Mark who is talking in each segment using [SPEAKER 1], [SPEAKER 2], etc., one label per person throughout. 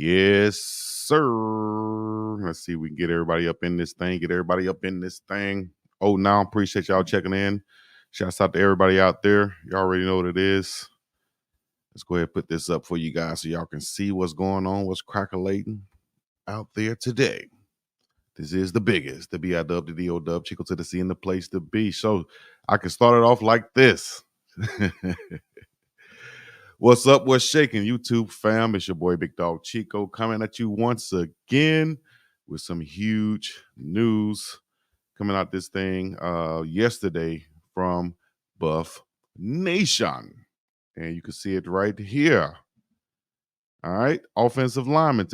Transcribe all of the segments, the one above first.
[SPEAKER 1] Yes, sir. Let's see if we can get everybody up in this thing. Oh, now appreciate y'all checking in. Shouts out to everybody out there. You already know what it is. Let's go ahead and put this up for you guys so y'all can see what's going on, what's crackling out there today. This is the biggest, the B-I-dub, the D-O-dub, Chico to the C, and the place to be. So I can start it off like this. What's up? What's shaking? YouTube fam, it's your boy BiggDogg Chico coming at you once again with some huge news coming out this thing yesterday from Buff Nation. And you can see it right here. All right, offensive lineman.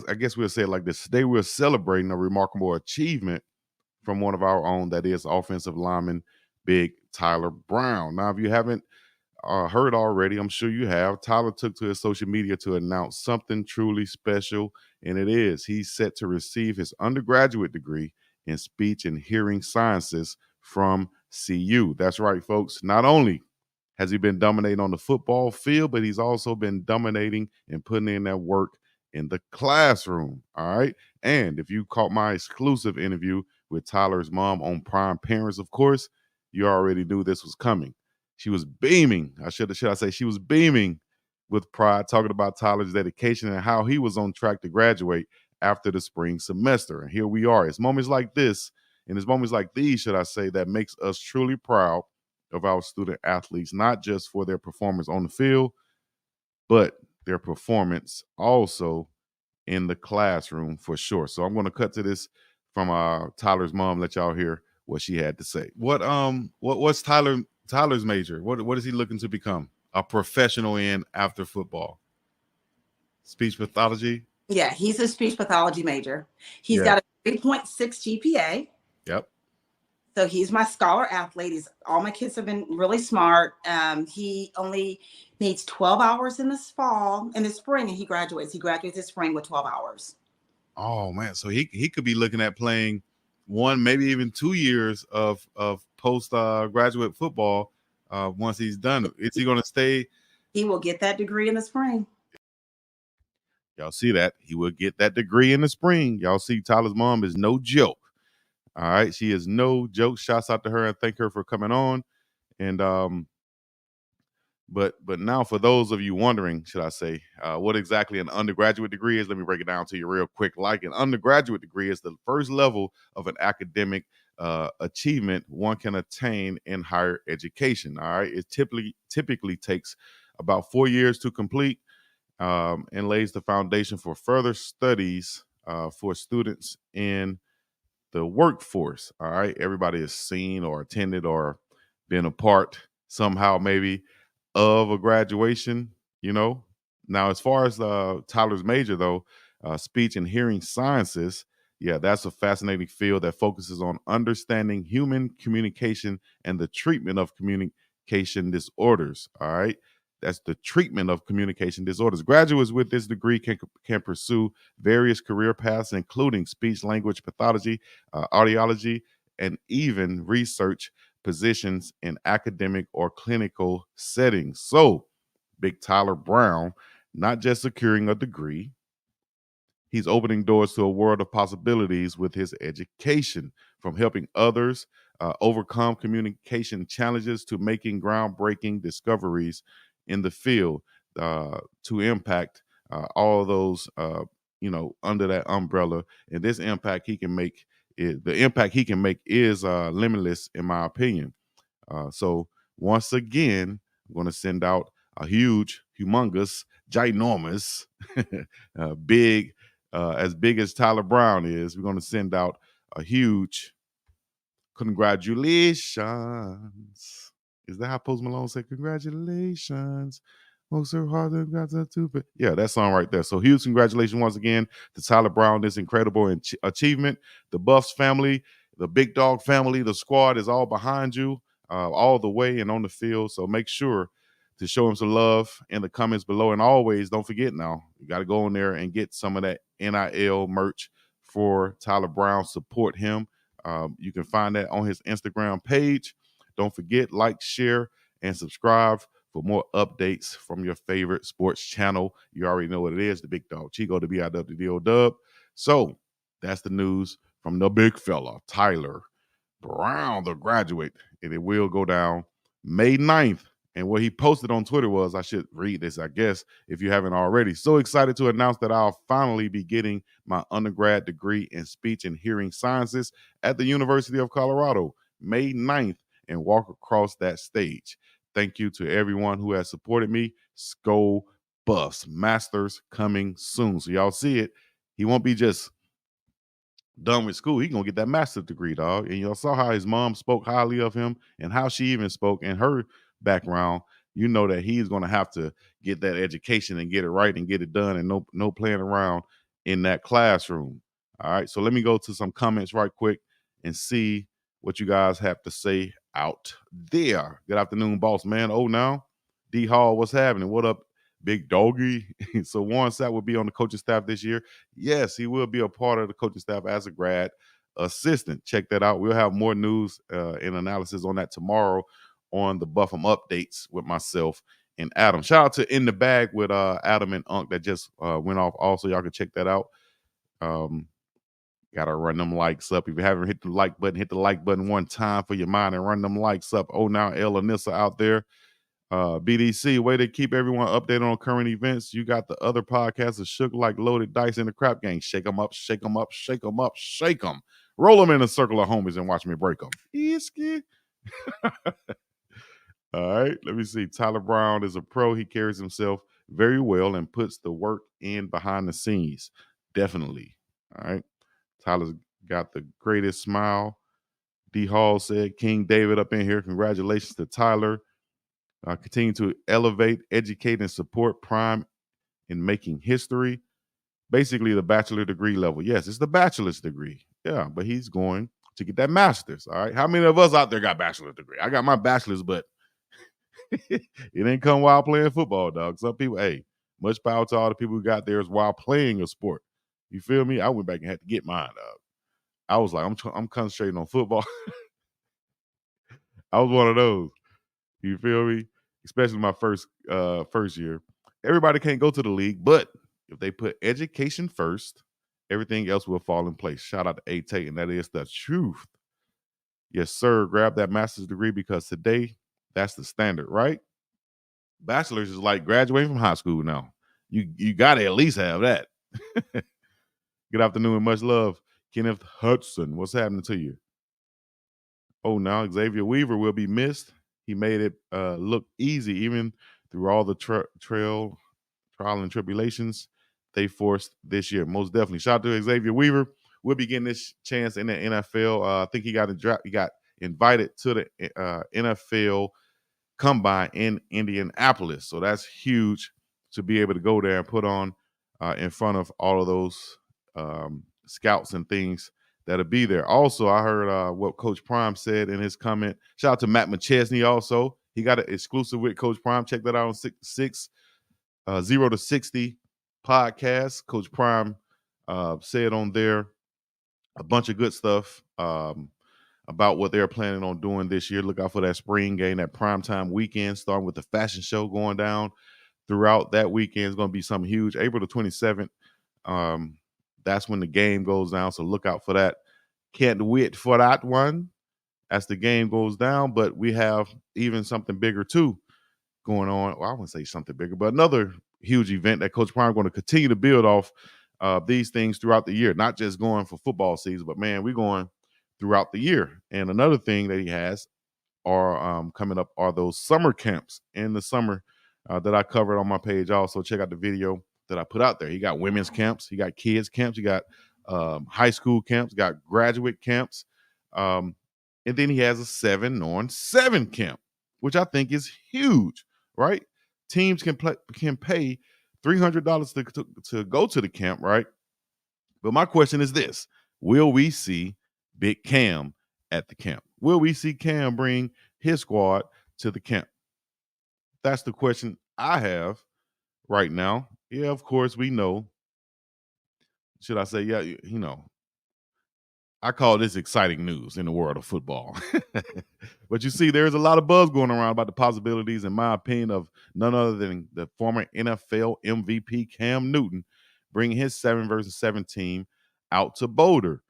[SPEAKER 1] I guess we'll say it like this. Today we're celebrating a remarkable achievement from one of our own, that is offensive lineman, Big Tyler Brown. Now, if you haven't heard already, I'm sure you have, Tyler took to his social media to announce something truly special, and it is he's set to receive his undergraduate degree in speech and hearing sciences from CU. That's right, folks. Not only has he been dominating on the football field, but he's also been dominating and putting in that work in the classroom. All right. And if you caught my exclusive interview with Tyler's mom on Prime Parents, of course, you already knew this was coming. She was beaming. Should I say she was beaming with pride, talking about Tyler's dedication and how he was on track to graduate after the spring semester. And here we are. It's moments like this, and it's moments like these, should I say, that makes us truly proud of our student athletes, not just for their performance on the field, but their performance also in the classroom for sure. So I'm going to cut to this from Tyler's mom, let y'all hear what she had to say. What's Tyler's major? What is he looking to become a professional in after football? Speech pathology?
[SPEAKER 2] Yeah, he's a speech pathology major. He's got a 3.6 GPA.
[SPEAKER 1] Yep.
[SPEAKER 2] So he's my scholar athlete. All my kids have been really smart. He only needs 12 hours in the spring, and he graduates. He graduates this spring with 12 hours.
[SPEAKER 1] Oh man, so he could be looking at playing 1, maybe even 2 years of post graduate football once he's done. Is he going to stay?
[SPEAKER 2] He will get that degree in the spring.
[SPEAKER 1] Y'all see that? He will get that degree in the spring. Y'all see Tyler's mom is no joke. All right, she is no joke. Shouts out to her and thank her for coming on. And but now for those of you wondering, should I say, what exactly an undergraduate degree is, let me break it down to you real quick. Like, an undergraduate degree is the first level of an academic achievement one can attain in higher education. All right, it typically takes about 4 years to complete, and lays the foundation for further studies for students in the workforce. All right, everybody has seen or attended or been a part somehow maybe of a graduation, Now, as far as Tyler's major, though, speech and hearing sciences, yeah, that's a fascinating field that focuses on understanding human communication and the treatment of communication disorders. All right. That's the treatment of communication disorders. Graduates with this degree can pursue various career paths, including speech language pathology, audiology, and even research positions in academic or clinical settings. So, Big Tyler Brown, not just securing a degree, he's opening doors to a world of possibilities with his education, from helping others overcome communication challenges to making groundbreaking discoveries in the field to impact all of those, under that umbrella. And this impact he can make, the impact he can make is limitless, in my opinion. So once again, I'm going to send out a huge, humongous, ginormous, as big as Tyler Brown is. We're going to send out a huge congratulations. Is that how Post Malone said congratulations? Oh, so hard to got that too. But yeah, that song right there. So huge congratulations once again to Tyler Brown. This incredible achievement. The Buffs family, the BiggDogg family, the squad is all behind you, all the way and on the field. So make sure to show him some love in the comments below. And always, don't forget now, you got to go in there and get some of that NIL merch for Tyler Brown. Support him. You can find that on his Instagram page. Don't forget, like, share, and subscribe for more updates from your favorite sports channel. You already know what it is, the Big Dog Chico, the BIWDO. So that's the news from the big fella, Tyler Brown, the graduate. And it will go down May 9th. And what he posted on Twitter was, I should read this, I guess, if you haven't already. So excited to announce that I'll finally be getting my undergrad degree in speech and hearing sciences at the University of Colorado, May 9th, and walk across that stage. Thank you to everyone who has supported me. Skull Buffs, Masters coming soon. So y'all see it. He won't be just done with school. He gonna get that master's degree, dog. And y'all saw how his mom spoke highly of him and how she even spoke in her background. You know that he's gonna have to get that education and get it right and get it done, and no playing around in that classroom. All right. So let me go to some comments right quick and see what you guys have to say out there. Good afternoon, boss man. Oh, now D Hall, what's happening? What up, big doggy? So Warren Sapp will be on the coaching staff this year. Yes, he will be a part of the coaching staff as a grad assistant. Check that out. We'll have more news and analysis on that tomorrow on the Buffum updates with myself and Adam. Shout out to In the Bag with Adam and Unk that just went off. Also, y'all can check that out. Gotta run them likes up. If you haven't hit the like button, hit the like button one time for your mind and run them likes up. Oh, now El Anissa out there. BDC, way to keep everyone updated on current events. You got the other podcasts that shook like loaded dice in the crap game. Shake them up, shake them up, shake them up, shake them. Roll them in a circle of homies and watch me break them. All right, let me see. Tyler Brown is a pro. He carries himself very well and puts the work in behind the scenes. Definitely. All right. Tyler's got the greatest smile. D Hall said, King David up in here. Congratulations to Tyler. Continue to elevate, educate, and support Prime in making history. Basically, the bachelor degree level. Yes, it's the bachelor's degree. Yeah, but he's going to get that master's. All right. How many of us out there got bachelor's degree? I got my bachelor's, but it ain't come while playing football, dog. Some people, hey, much power to all the people who got theirs while playing a sport. You feel me? I went back and had to get mine, dog. I was like, I'm concentrating on football. I was one of those. You feel me? Especially my first year. Everybody can't go to the league, but if they put education first, everything else will fall in place. Shout out to A-Tate, and that is the truth. Yes, sir. Grab that master's degree because today, that's the standard, right? Bachelor's is like graduating from high school now. You got to at least have that. Good afternoon and much love. Kenneth Hudson, what's happening to you? Oh, now Xavier Weaver will be missed. He made it look easy, even through all the trial and tribulations they forced this year. Most definitely. Shout out to Xavier Weaver. We'll be getting this chance in the NFL. I think he got invited to the NFL Combine in Indianapolis. So that's huge to be able to go there and put on in front of all of those scouts and things that'll be there. Also, I heard what Coach Prime said in his comment. Shout out to Matt McChesney also. He got an exclusive with Coach Prime. Check that out on 0 to 60 podcast. Coach Prime said on there a bunch of good stuff about what they're planning on doing this year. Look out for that spring game, that primetime weekend, starting with the fashion show going down throughout that weekend. Is going to be something huge. April the 27th. That's when the game goes down, so look out for that. Can't wait for that one as the game goes down, but we have even something bigger too going on. Well, I wouldn't say something bigger, but another huge event that Coach Prime going to continue to build off these things throughout the year, not just going for football season, but man, we're going throughout the year. And another thing that he has are coming up are those summer camps in the summer that I covered on my page. Also, check out the video that I put out there. He got women's camps, he got kids camps, he got high school camps, got graduate camps, and then he has a 7-on-7 camp, which I think is huge. Right? Teams can pay $300 to go to the camp, right? But my question is this: will we see Big Cam at the camp? Will we see Cam bring his squad to the camp? That's the question I have right now. Yeah, of course, we know. Should I say, yeah, I call this exciting news in the world of football. But you see, there's a lot of buzz going around about the possibilities, in my opinion, of none other than the former NFL MVP Cam Newton bringing his 7 versus 7 team out to Boulder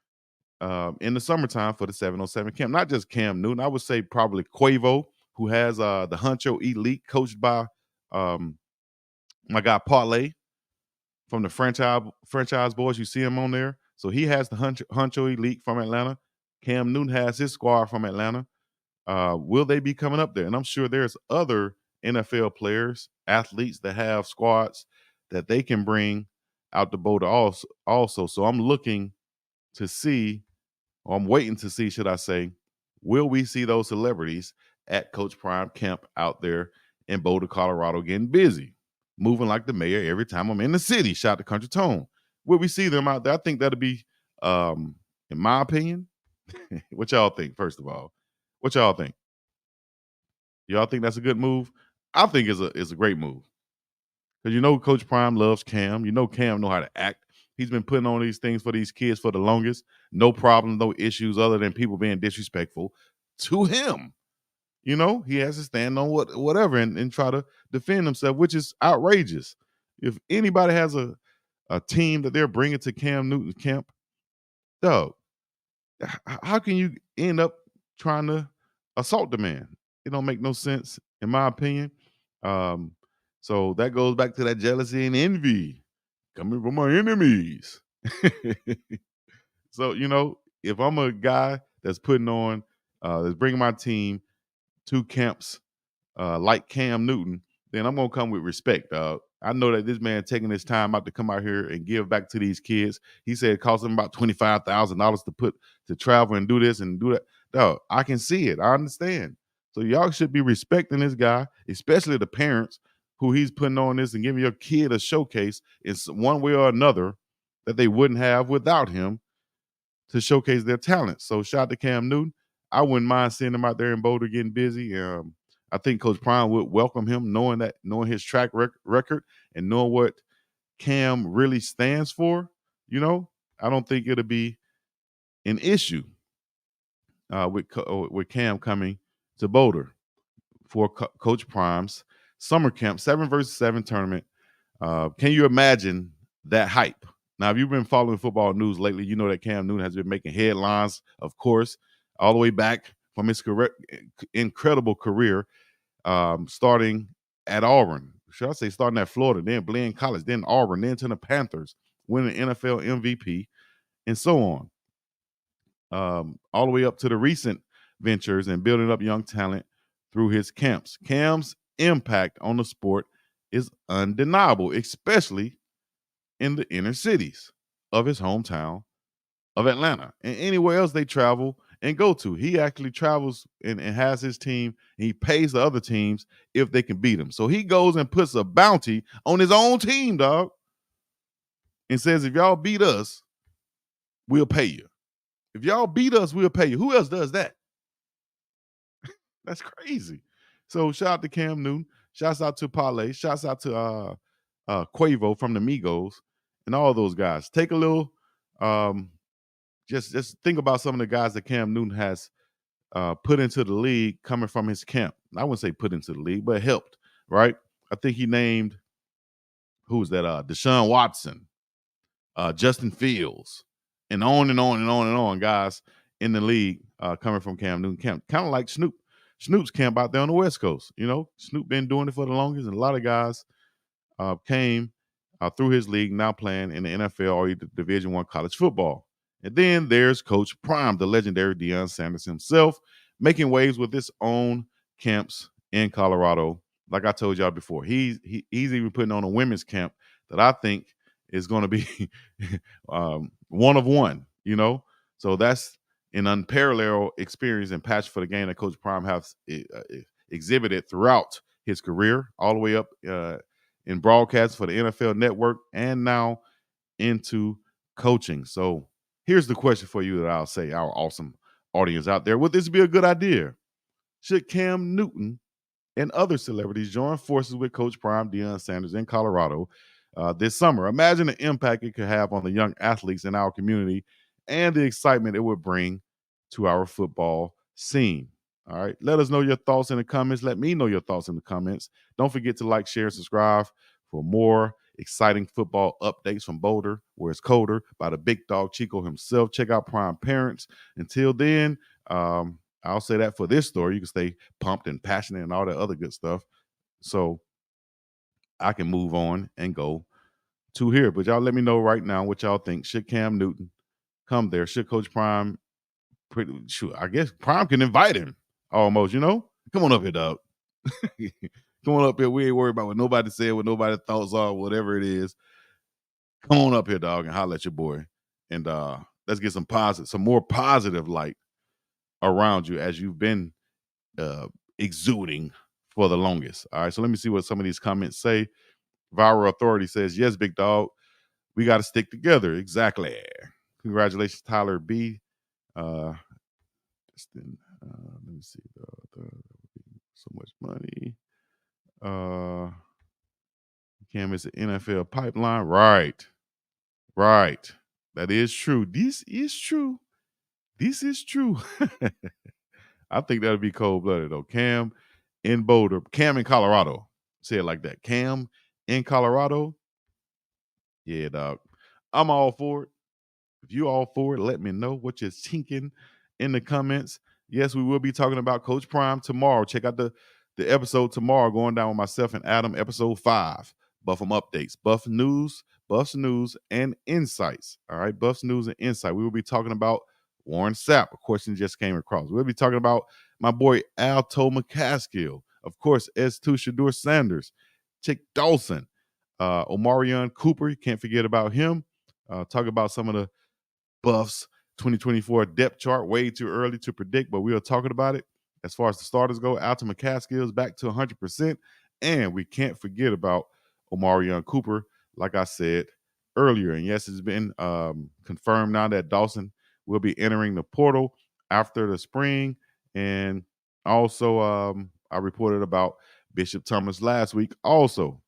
[SPEAKER 1] in the summertime for the 707 camp. Not just Cam Newton, I would say probably Quavo, who has the Huncho Elite, coached by um, my guy Parlay from the franchise boys. You see him on there. So he has the Huncho Elite from Atlanta. Cam Newton has his squad from Atlanta. Will they be coming up there? And I'm sure there's other NFL players, athletes that have squads that they can bring out the Boulder also. So I'm looking to see, or I'm waiting to see, should I say, will we see those celebrities at Coach Prime camp out there in Boulder, Colorado, getting busy, moving like the mayor every time I'm in the city? Shout to Country Tone. Will we see them out there? I think that'll be, in my opinion. What y'all think? First of all, what y'all think? Y'all think that's a good move? I think it's a great move because Coach Prime loves Cam. Cam know how to act. He's been putting on these things for these kids for the longest. No problem, no issues other than people being disrespectful to him. He has to stand on whatever and try to defend himself, which is outrageous. If anybody has a team that they're bringing to Cam Newton's camp, dog, how can you end up trying to assault the man? It don't make no sense, in my opinion. Um, so that goes back to that jealousy and envy coming from my enemies. So, if I'm a guy that's that's bringing my team to camps like Cam Newton, then I'm gonna come with respect. I know that this man taking his time out to come out here and give back to these kids. He said it cost him about $25,000 to travel and do this and do that. Dog, I can see it. I understand. So y'all should be respecting this guy, especially the parents who he's putting on this and giving your kid a showcase in one way or another that they wouldn't have without him to showcase their talent. So shout out to Cam Newton. I wouldn't mind seeing him out there in Boulder getting busy. I think Coach Prime would welcome him, knowing his track record and knowing what Cam really stands for. I don't think it'll be an issue with Cam coming to Boulder for Coach Prime's summer camp 7 versus 7 tournament. Can you imagine that hype? Now, if you've been following football news lately, you know that Cam Newton has been making headlines, of course, all the way back from his incredible career, starting at Auburn. Should I say starting at Florida, then Blaine College, then Auburn, then to the Panthers, winning NFL MVP, and so on. All the way up to the recent ventures and building up young talent through his camps. Cam's impact on the sport is undeniable, especially in the inner cities of his hometown of Atlanta and anywhere else they travel and go to. He actually travels and has his team, and he pays the other teams if they can beat him. So he goes and puts a bounty on his own team, dog, and says, if y'all beat us, we'll pay you. If y'all beat us, we'll pay you. Who else does that? That's crazy. So shout out to Cam Newton. Shouts out to Parlay. Shouts out to Quavo from the Migos and all those guys. Take a little, just think about some of the guys that Cam Newton has put into the league coming from his camp. I wouldn't say put into the league, but helped, right? I think he named, who's that? Deshaun Watson, Justin Fields, and on and on and on and on, guys in the league coming from Cam Newton camp. Kind of like Snoop's camp out there on the West Coast. Snoop been doing it for the longest, and a lot of guys came through his league, now playing in the NFL or Division I college football. And then there's Coach Prime, the legendary Deion Sanders himself, making waves with his own camps in Colorado. Like I told y'all before, he's even putting on a women's camp that I think is going to be one of one. So that's an unparalleled experience and passion for the game that Coach Prime has exhibited throughout his career, all the way up in broadcasts for the NFL Network and now into coaching. So here's the question for you that I'll say, our awesome audience out there. Would this be a good idea? Should Cam Newton and other celebrities join forces with Coach Prime, Deion Sanders in Colorado this summer? Imagine the impact it could have on the young athletes in our community and the excitement it would bring to our football scene. All right. Let us know your thoughts in the comments. Let me know your thoughts in the comments. Don't forget to like, share, and subscribe for more exciting football updates from Boulder, where it's colder, by the big dog Chico himself. Check out Prime Parents. Until then, I'll say that for this story. You can stay pumped and passionate and all that other good stuff. So I can move on and go to here. But y'all let me know right now what y'all think. Should Cam Newton come there? Should Coach Prime sure, I guess Prime can invite him almost, Come on up here, dog. Come on up here. We ain't worried about what nobody said, what nobody's thoughts are, whatever it is. Come on up here, dog, and holler at your boy. And let's get some more positive light around you as you've been exuding for the longest. All right. So let me see what some of these comments say. Viral Authority says, yes, big dog. We got to stick together. Exactly. Congratulations, Tyler B. Let me see. So much money. Cam is the NFL pipeline. Right. That is true. This is true. I think that'll be cold-blooded, though. Cam in Boulder. Cam in Colorado. Say it like that. Cam in Colorado. Yeah, dog. I'm all for it. If you all for it, let me know what you're thinking in the comments. Yes, we will be talking about Coach Prime tomorrow. Check out the episode tomorrow going down with myself and Adam, episode 5. Buffum updates, Buffs news, and insights. All right, Buffs news and insight. We will be talking about Warren Sapp. A question just came across. We'll be talking about my boy Alto McCaskill. Of course, S2 Shador Sanders, Chick Dawson, Omarion Cooper. You can't forget about him. Talk about some of the Buffs 2024 depth chart. Way too early to predict, but we are talking about it. As far as the starters go, Alton McCaskill is back to 100%. And we can't forget about Omarion Cooper, like I said earlier. And yes, it's been confirmed now that Dawson will be entering the portal after the spring. And also, I reported about Bishop Thomas last week. Also,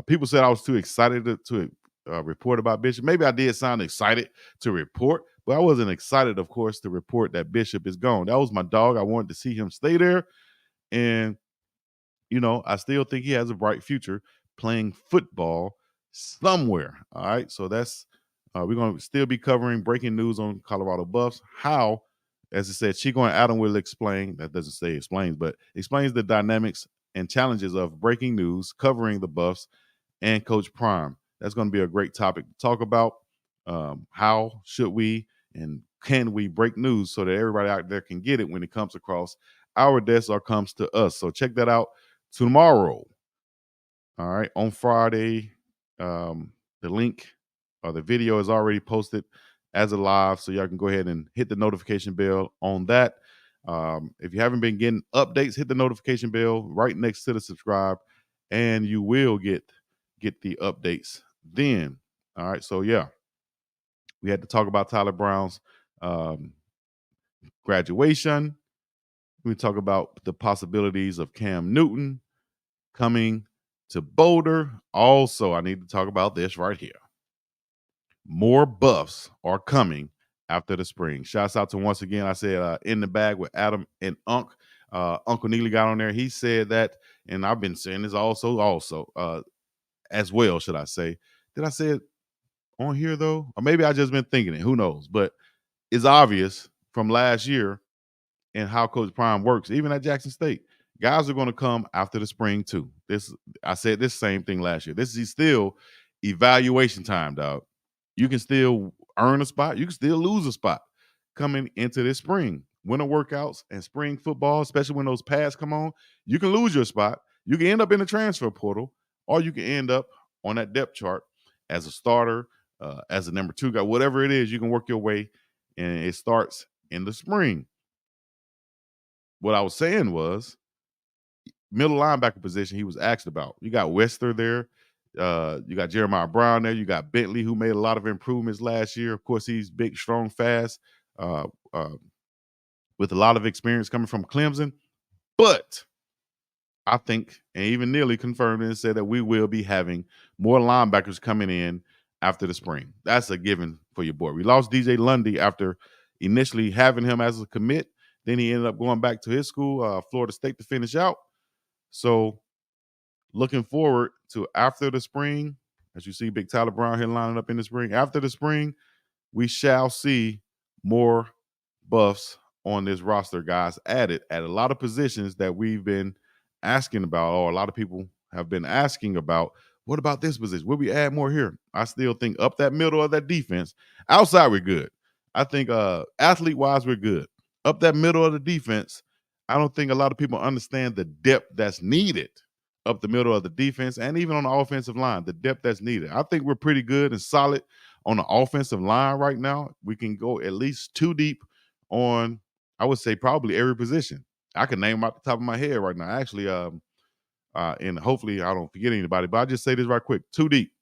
[SPEAKER 1] people said I was too excited to report about Bishop. Maybe I did sound excited to report, but I wasn't excited, of course, to report that Bishop is gone. That was my dog. I wanted to see him stay there. And, I still think he has a bright future playing football somewhere. All right. So that's, we're going to still be covering breaking news on Colorado Buffs. How, as I said, Chico and Adam will explain, that doesn't say explains, but explains the dynamics and challenges of breaking news, covering the Buffs and Coach Prime. That's going to be a great topic to talk about. How should we and can we break news so that everybody out there can get it when it comes across our desk or comes to us? So check that out tomorrow. All right. On Friday, the link or the video is already posted as a live. So y'all can go ahead and hit the notification bell on that. If you haven't been getting updates, hit the notification bell right next to the subscribe and you will get the updates then. All right. So yeah, we had to talk about Tyler Brown's graduation. We talk about the possibilities of Cam Newton coming to Boulder. Also, I need to talk about this right here. More Buffs are coming after the spring. Shouts out to, once again, I said in the bag with Adam and Uncle Neely got on there. He said that, and I've been saying this also as well, should I say. Did I say it on here, though? Or maybe I just been thinking it. Who knows? But it's obvious from last year and how Coach Prime works, even at Jackson State. Guys are going to come after the spring, too. I said this same thing last year. This is still evaluation time, dog. You can still earn a spot. You can still lose a spot coming into this spring. Winter workouts and spring football, especially when those pads come on, you can lose your spot. You can end up in the transfer portal, or you can end up on that depth chart as a starter, as a number 2 guy, whatever it is, you can work your way, and it starts in the spring. What I was saying was middle linebacker position he was asked about. You got Wester there. You got Jeremiah Brown there. You got Bentley, who made a lot of improvements last year. Of course, he's big, strong, fast, with a lot of experience coming from Clemson. But I think, and even Neely confirmed and said that we will be having more linebackers coming in after the spring. That's a given for your boy. We lost DJ Lundy after initially having him as a commit. Then he ended up going back to his school, Florida State, to finish out. So looking forward to after the spring, as you see Big Tyler Brown here lining up in the spring. After the spring, we shall see more buffs on this roster, guys, added at a lot of positions that we've been asking about, or a lot of people have been asking about. What about this position? Will we add more here? I still think up that middle of that defense. Outside, we're good. I think athlete-wise, we're good. Up that middle of the defense, I don't think a lot of people understand the depth that's needed up the middle of the defense and even on the offensive line, the depth that's needed. I think we're pretty good and solid on the offensive line right now. We can go at least 2 deep on, I would say, probably every position. I can name them off the top of my head right now. Actually, and hopefully I don't forget anybody, but I'll just say this right quick. 2 deep.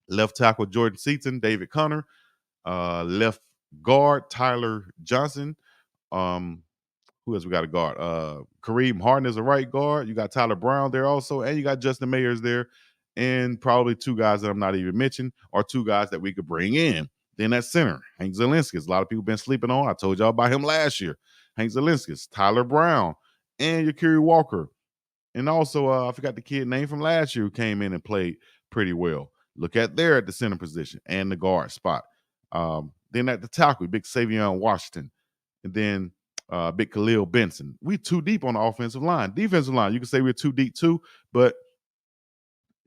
[SPEAKER 1] Left tackle Jordan Seaton, David Connor. Left guard Tyler Johnson. Who else we got a guard? Kareem Harden is a right guard. You got Tyler Brown there also, and you got Justin Mayers there, and probably 2 guys that I'm not even mentioning, or 2 guys that we could bring in. Then at center, Hank Zelinskis. A lot of people been sleeping on. I told y'all about him last year. Hank Zelinskis, Tyler Brown, and Yakiri Walker. And also, I forgot the kid name from last year who came in and played pretty well. Look at there at the center position and the guard spot. Then at the tackle, big Savion Washington. And then big Khalil Benson. We 2 deep on the offensive line. Defensive line, you can say we're 2 deep too, but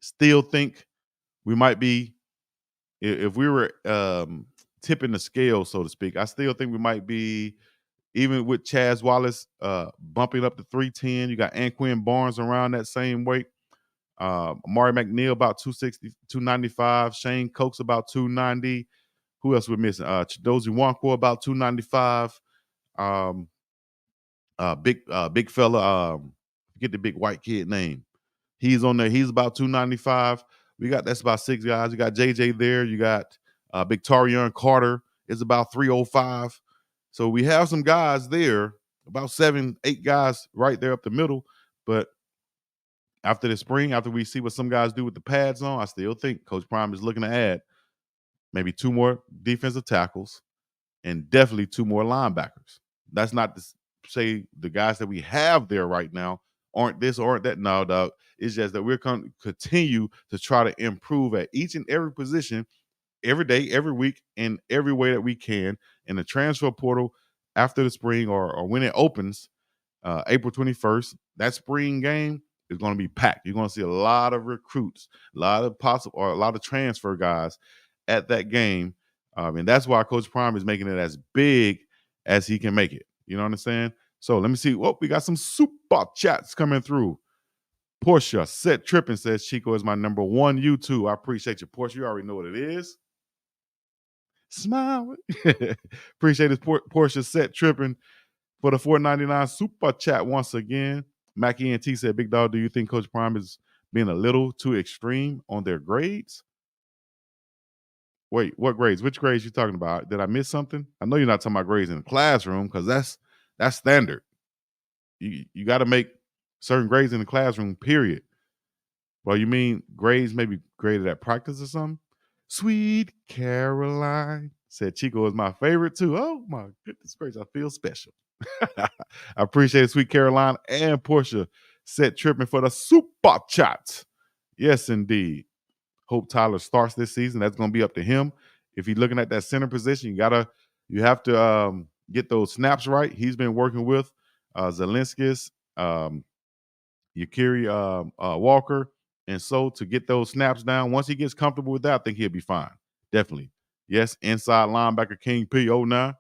[SPEAKER 1] still think we might be, if we were tipping the scale, so to speak, I still think we might be, even with Chaz Wallace bumping up to 310. You got Anquin Barnes around that same weight. Amari McNeil about 260, 295. Shane Cokes about 290. Who else we're missing? Chidozie Nwankwo about 295. Big fella, forget the big white kid name. He's on there. He's about 295. That's about 6 guys. You got JJ there. You got big Tarion Carter is about 305. So we have some guys there, about 7, 8 guys right there up the middle. But after the spring, after we see what some guys do with the pads on, I still think Coach Prime is looking to add maybe 2 more defensive tackles and definitely 2 more linebackers. That's not to say the guys that we have there right now aren't this or aren't that. No, dog. It's just that we're going to continue to try to improve at each and every position, every day, every week, in every way that we can. In the transfer portal after the spring, or when it opens, April 21st, that spring game is going to be packed. You're going to see a lot of recruits, a lot of transfer guys at that game. And that's why Coach Prime is making it as big as he can make it. You know what I'm saying? So let me see. Oh, we got some super chats coming through. Portia Set Tripping says Chico is my number 1 YouTube. I appreciate you, Portia. You already know what it is. Smile. Appreciate this Portia Set Tripping for the $4.99 super chat once again. Mackie and T said, Big Dog, do you think Coach Prime is being a little too extreme on their grades? Wait, what grades? Which grades you talking about? Did I miss something? I know you're not talking about grades in the classroom, because that's standard. You got to make certain grades in the classroom, period. Well, you mean grades maybe graded at practice or something? Sweet Caroline said Chico is my favorite too. Oh my goodness gracious, I feel special. I appreciate it, Sweet Caroline and Portia Set Tripping for the super chat. Yes, indeed. Hope Tyler starts this season. That's going to be up to him. If he's looking at that center position, you have to get those snaps right. He's been working with Zelinskis, Yakiri Walker, and so to get those snaps down. Once he gets comfortable with that, I think he'll be fine. Definitely. Yes, inside linebacker King P09.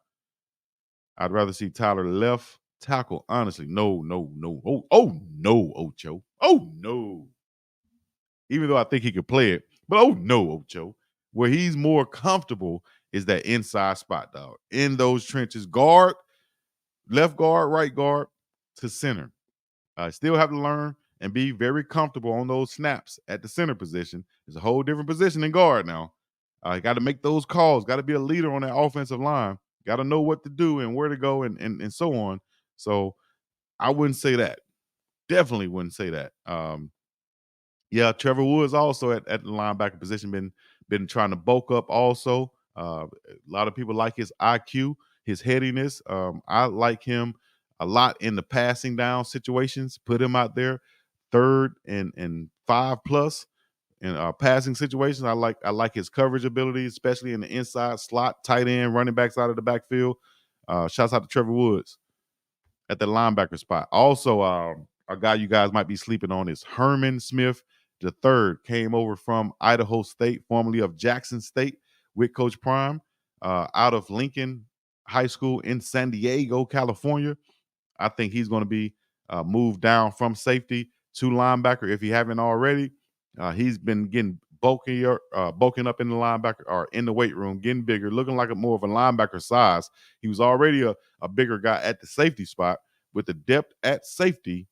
[SPEAKER 1] I'd rather see Tyler left tackle. Honestly, no. Oh no, Ocho. Oh no. Even though I think he could play it, but oh no, Ocho. Where he's more comfortable is that inside spot, dog. In those trenches, guard, left guard, right guard to center. Still have to learn and be very comfortable on those snaps at the center position. It's a whole different position than guard now. Got to make those calls. Got to be a leader on that offensive line. Got to know what to do and where to go and so on. So I wouldn't say that. Definitely wouldn't say that. Yeah, Trevor Woods also at the linebacker position been trying to bulk up also. A lot of people like his IQ, his headiness. I like him a lot in the passing down situations. Put him out there third and 5+ in passing situations. I like his coverage ability, especially in the inside slot, tight end, running backs out of the backfield. Shouts out to Trevor Woods at the linebacker spot. Also, a guy you guys might be sleeping on is Herman Smith III. Came over from Idaho State, formerly of Jackson State, with Coach Prime, out of Lincoln High School in San Diego, California. I think he's going to be moved down from safety to linebacker if he haven't already. He's been getting bulking up in the linebacker or in the weight room, getting bigger, looking like more of a linebacker size. He was already a bigger guy at the safety spot. With the depth at safety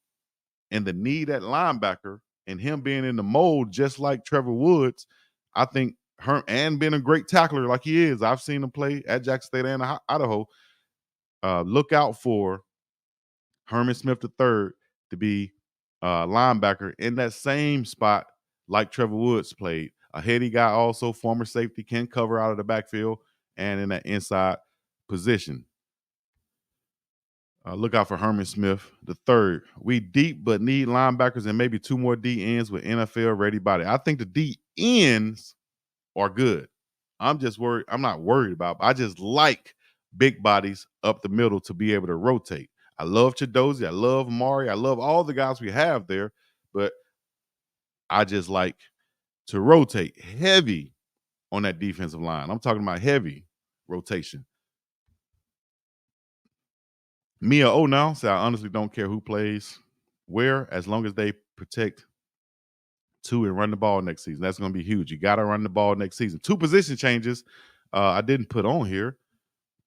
[SPEAKER 1] and the need at linebacker, and him being in the mold just like Trevor Woods, I think and being a great tackler like he is. I've seen him play at Jackson State and Idaho. Look out for Herman Smith III to be linebacker in that same spot like Trevor Woods played. A heady guy, also former safety, can cover out of the backfield and in that inside position. Look out for Herman Smith III. We deep but need linebackers and maybe 2 more D ends with NFL ready body. I think the D ends are good. I'm just worried. I'm not worried about. I just like big bodies up the middle to be able to rotate. I love Chidozie. I love Mari. I love all the guys we have there, but I just like to rotate heavy on that defensive line. I'm talking about heavy rotation. Mia now said, I honestly don't care who plays where, as long as they protect 2 and run the ball next season. That's going to be huge. You got to run the ball next season. 2 position changes I didn't put on here.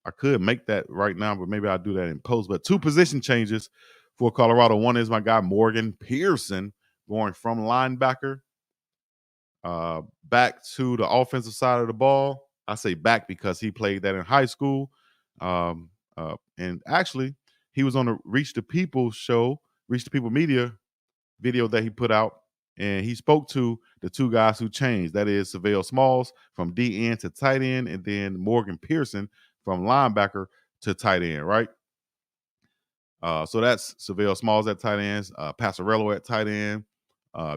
[SPEAKER 1] I could make that right now, but maybe I'll do that in post. But 2 position changes for Colorado. One is my guy Morgan Pearson going from linebacker back to the offensive side of the ball. I say back because he played that in high school. And actually, he was on the Reach the People show, Reach the People Media video that he put out. And he spoke to the 2 guys who changed. That is Savell Smalls from D end to tight end, and then Morgan Pearson from linebacker to tight end, right? So that's Savell Smalls at tight ends, Passarello at tight end.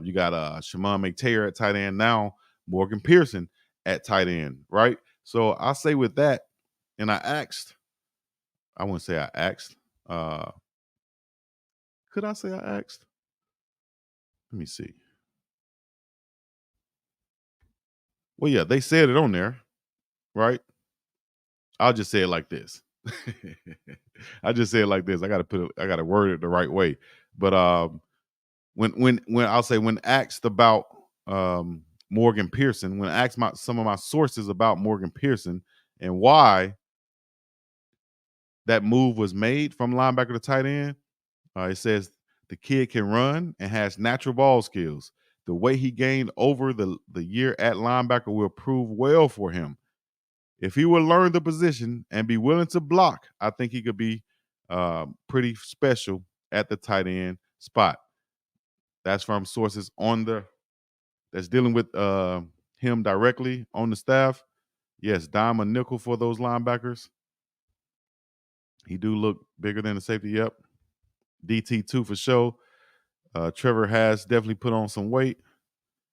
[SPEAKER 1] You got Shimon McTayer at tight end. Now Morgan Pearson at tight end, right? So I say with that, and I wouldn't say I asked. Could I say I asked? Let me see. Well, yeah, they said it on there, right? I'll just say it like this. I just say it like this. I gotta word it the right way. But when I'll say when asked about Morgan Pearson, when asked some of my sources about Morgan Pearson and why that move was made from linebacker to tight end, it says the kid can run and has natural ball skills. The way he gained over the year at linebacker will prove well for him. If he will learn the position and be willing to block, I think he could be pretty special at the tight end spot. That's from sources that's dealing with him directly on the staff. Yes, dime a nickel for those linebackers. He do look bigger than the safety. Yep. DT2 for sure. Trevor has definitely put on some weight.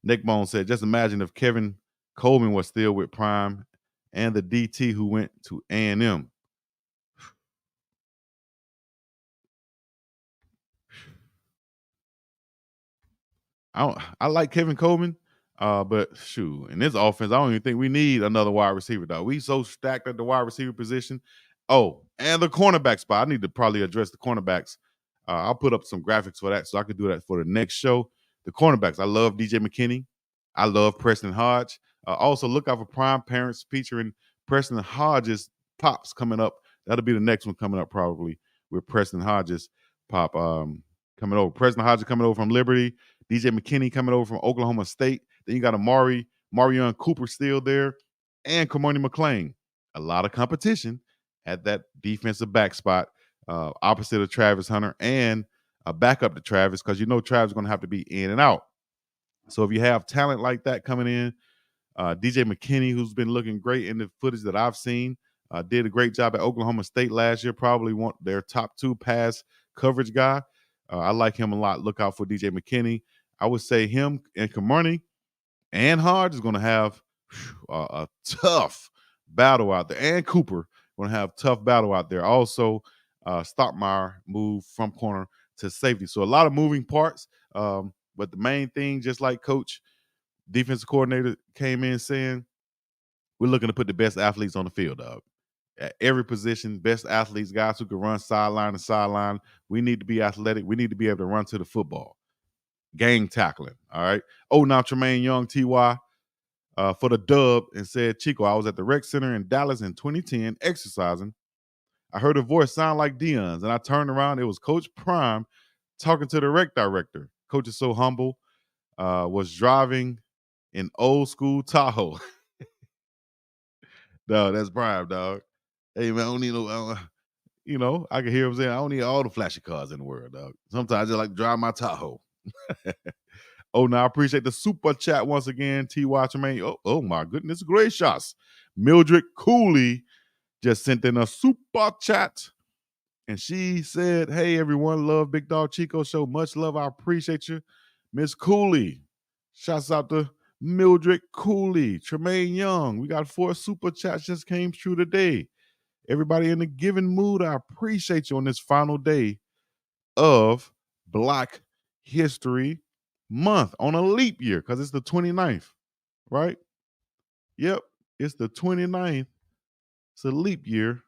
[SPEAKER 1] Nick Bone said, just imagine if Kevin Coleman was still with Prime and the DT who went to A&M. I like Kevin Coleman, but shoot, in this offense, I don't even think we need another wide receiver, though. We so stacked at the wide receiver position. Oh, and the cornerback spot. I need to probably address the cornerbacks. I'll put up some graphics for that so I could do that for the next show. The cornerbacks. I love DJ McKinney. I love Preston Hodge. Also, look out for Prime Parents featuring Preston Hodges pops coming up. That'll be the next one coming up probably with Preston Hodges pop coming over. Preston Hodges coming over from Liberty. DJ McKinney coming over from Oklahoma State. Then you got Marion Cooper still there, and Kamoni McLean. A lot of competition at that defensive back spot, opposite of Travis Hunter and a backup to Travis, because you know Travis is going to have to be in and out. So if you have talent like that coming in, DJ McKinney, who's been looking great in the footage that I've seen, did a great job at Oklahoma State last year. Probably their top 2 pass coverage guy. I like him a lot. Look out for DJ McKinney. I would say him and Camerny and Hodge is going to have a tough battle out there. And Cooper going to have tough battle out there. Also, Stockmeyer moved from corner to safety. So a lot of moving parts. But the main thing, just like Coach, defensive coordinator came in saying, we're looking to put the best athletes on the field, dog. At every position, best athletes, guys who can run sideline to sideline. We need to be athletic. We need to be able to run to the football. Gang tackling, all right? Oh, now Tremaine Young, T.Y., for the dub, and said, Chico, I was at the rec center in Dallas in 2010 exercising. I heard a voice sound like Dion's, and I turned around. It was Coach Prime talking to the rec director. Coach is so humble. Was driving an old school Tahoe. Dog, that's Prime, dog. Hey, man, I don't need no, I can hear him saying, I don't need all the flashy cars in the world, dog. Sometimes I just like to drive my Tahoe. Oh, now I appreciate the super chat once again, T.Y. Tremaine. Oh, my goodness gracious. Mildred Cooley just sent in a super chat. And she said, hey, everyone, love Big Dog Chico Show. Much love. I appreciate you. Miss Cooley. Shouts out to Mildred Cooley. Tremaine Young. We got 4 super chats just came through today. Everybody in the giving mood, I appreciate you on this final day of Black History Month on a leap year because it's the 29th, right? Yep, it's the 29th. It's a leap year.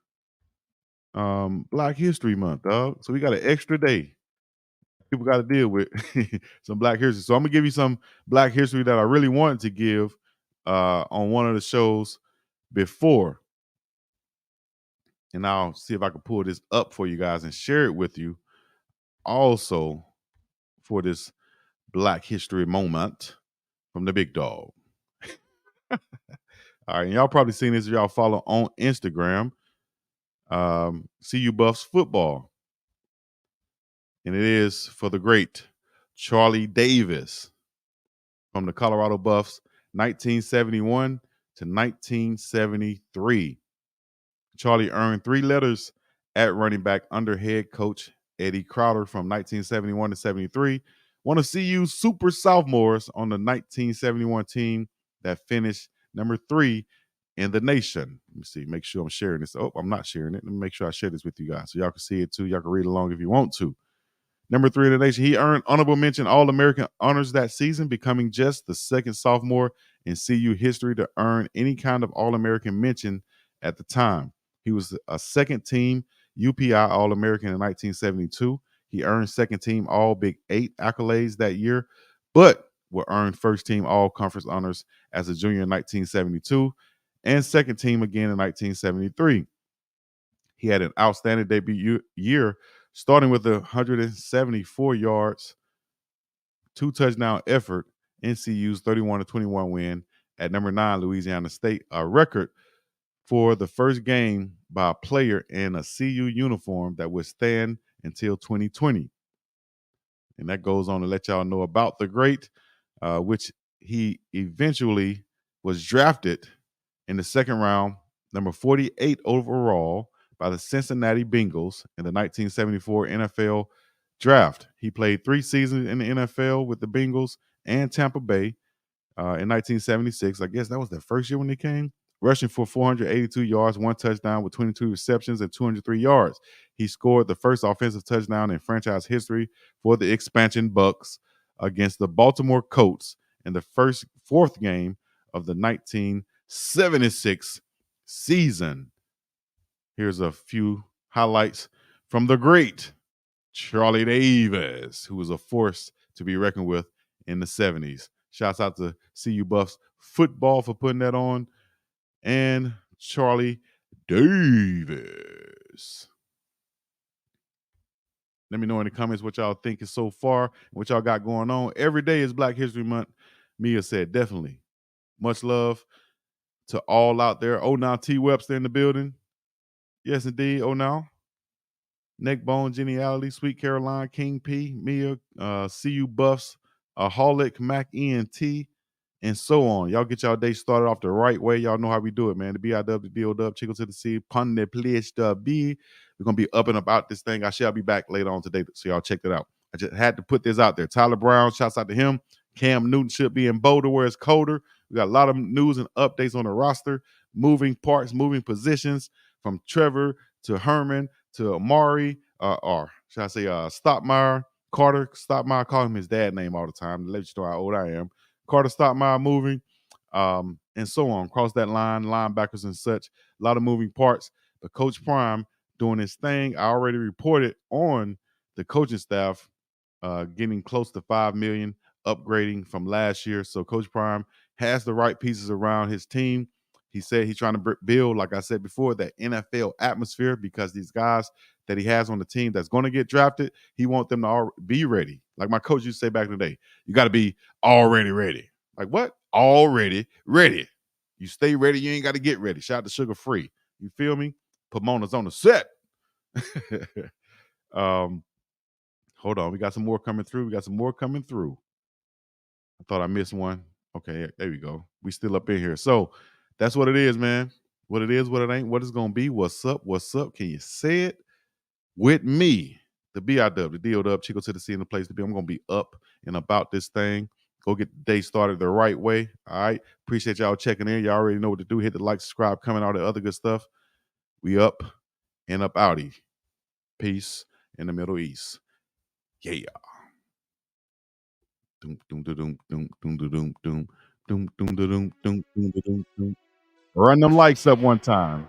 [SPEAKER 1] Black History Month, dog. So we got an extra day. People got to deal with some Black history. So I'm gonna give you some Black history that I really wanted to give on one of the shows before. And I'll see if I can pull this up for you guys and share it with you also for this Black History moment from the Big Dog. All right, and y'all probably seen this if y'all follow on Instagram. CU Buffs football. And it is for the great Charlie Davis from the Colorado Buffs, 1971 to 1973. Charlie earned 3 letters at running back under head coach Eddie Crowder from 1971 to 73. One of CU's super sophomores on the 1971 team that finished number 3 in the nation. Let me see, make sure I'm sharing this. Oh, I'm not sharing it. Let me make sure I share this with you guys so y'all can see it too. Y'all can read along if you want to. Number 3 in the nation. He earned honorable mention All-American honors that season, becoming just the second sophomore in CU history to earn any kind of All-American mention at the time. He was a second team UPI All-American in 1972. He earned second team All Big 8 accolades that year, but will earn first team All Conference honors as a junior in 1972 and second team again in 1973. He had an outstanding debut year, starting with 174 yards, 2 touchdown effort in CU's 31-21 win at number 9 Louisiana State, a record for the first game by a player in a CU uniform that would stand until 2020. And that goes on to let y'all know about the great, which he eventually was drafted in the second round, number 48 overall, by the Cincinnati Bengals in the 1974 NFL draft. He played 3 seasons in the NFL with the Bengals and Tampa Bay in 1976. I guess that was the first year when he came. Rushing for 482 yards, 1 touchdown with 22 receptions and 203 yards. He scored the first offensive touchdown in franchise history for the expansion Bucks against the Baltimore Colts in the fourth game of the 1976 season. Here's a few highlights from the great Charlie Davis, who was a force to be reckoned with in the 70s. Shouts out to CU Buffs football for putting that on. And Charlie Davis. Let me know in the comments what y'all think is so far, what y'all got going on. Every day is Black History Month. Mia said, definitely. Much love to all out there. Oh, now T. Webster in the building. Yes, indeed. Oh, now. Neckbone, Geniality, Sweet Caroline, King P, Mia, CU Buffs, Holic, Mac ENT, and so on. Y'all get y'all day started off the right way. Y'all know how we do it, man. The BIW, the DOW, Chico to the C, pun the place to be. We're gonna be up and about this thing. I shall be back later on today, so y'all check it out. I just had to put this out there. Tyler Brown, shouts out to him. Cam Newton should be in Boulder where it's colder. We got a lot of news and updates on the roster, moving parts, moving positions from Trevor to Herman to Amari, or should I say Stoppmeyer, Carter Stoppmeyer. I call him his dad name all the time to let you know how old I am. Carter Stoppmeyer moving, and so on. Cross that line, linebackers and such. A lot of moving parts. But Coach Prime doing his thing. I already reported on the coaching staff getting close to $5 million, upgrading from last year. So Coach Prime has the right pieces around his team. He said he's trying to build, like I said before, that NFL atmosphere because these guys that he has on the team that's going to get drafted, he wants them to be ready. Like my coach used to say back in the day, you got to be already ready. Like what? Already ready. You stay ready. You ain't got to get ready. Shout out to Sugar Free. You feel me? Pomona's on the set. Hold on. We got some more coming through. I thought I missed one. Okay, there we go. We still up in here. So that's what it is, man. What it is, what it ain't, what it's going to be. What's up? What's up? Can you say it with me? The BIW, the DOW, Chico to the C, in the place to be. I'm going to be up and about this thing. Go get the day started the right way. All right. Appreciate y'all checking in. Y'all already know what to do. Hit the like, subscribe, comment, all the other good stuff. We up and up outie. Peace in the Middle East. Yeah. Doom doom doom doom doom doom doom doom doom doom doom doom doom doom. Run them likes up one time.